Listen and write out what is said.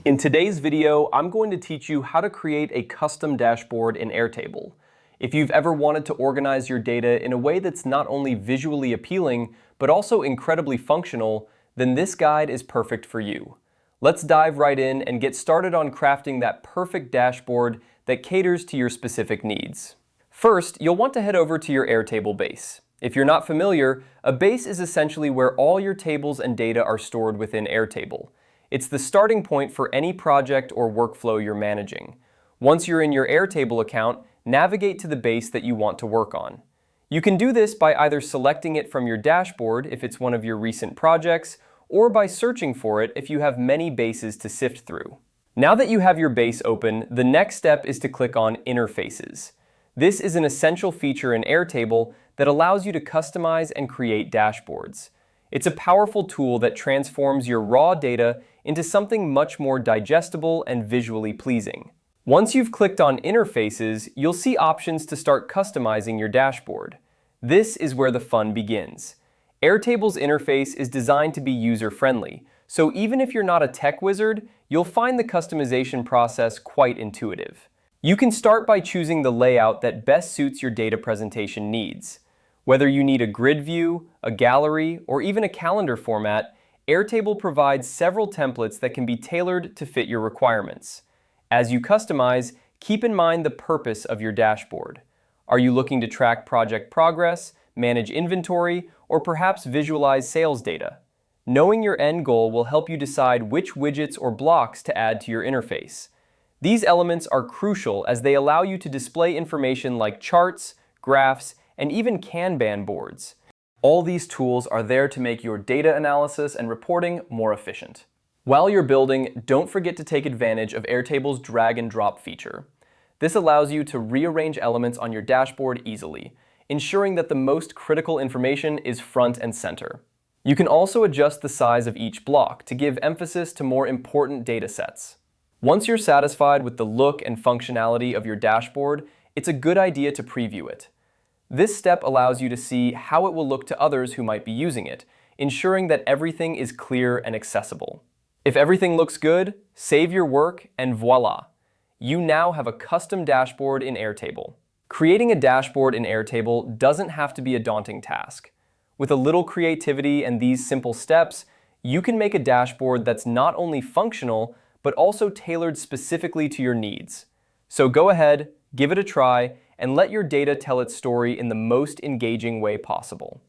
In today's video, I'm going to teach you how to create a custom dashboard in Airtable. If you've ever wanted to organize your data in a way that's not only visually appealing, but also incredibly functional, then this guide is perfect for you. Let's dive right in and get started on crafting that perfect dashboard that caters to your specific needs. First, you'll want to head over to your Airtable base. If you're not familiar, a base is essentially where all your tables and data are stored within Airtable. It's the starting point for any project or workflow you're managing. Once you're in your Airtable account, navigate to the base that you want to work on. You can do this by either selecting it from your dashboard if it's one of your recent projects, or by searching for it if you have many bases to sift through. Now that you have your base open, the next step is to click on Interfaces. This is an essential feature in Airtable that allows you to customize and create dashboards. It's a powerful tool that transforms your raw data into something much more digestible and visually pleasing. Once you've clicked on Interfaces, you'll see options to start customizing your dashboard. This is where the fun begins. Airtable's interface is designed to be user-friendly, so even if you're not a tech wizard, you'll find the customization process quite intuitive. You can start by choosing the layout that best suits your data presentation needs. Whether you need a grid view, a gallery, or even a calendar format, Airtable provides several templates that can be tailored to fit your requirements. As you customize, keep in mind the purpose of your dashboard. Are you looking to track project progress, manage inventory, or perhaps visualize sales data? Knowing your end goal will help you decide which widgets or blocks to add to your interface. These elements are crucial as they allow you to display information like charts, graphs, and even Kanban boards. All these tools are there to make your data analysis and reporting more efficient. While you're building, don't forget to take advantage of Airtable's drag and drop feature. This allows you to rearrange elements on your dashboard easily, ensuring that the most critical information is front and center. You can also adjust the size of each block to give emphasis to more important data sets. Once you're satisfied with the look and functionality of your dashboard, it's a good idea to preview it. This step allows you to see how it will look to others who might be using it, ensuring that everything is clear and accessible. If everything looks good, save your work and voila! You now have a custom dashboard in Airtable. Creating a dashboard in Airtable doesn't have to be a daunting task. With a little creativity and these simple steps, you can make a dashboard that's not only functional, but also tailored specifically to your needs. So go ahead, give it a try, and let your data tell its story in the most engaging way possible.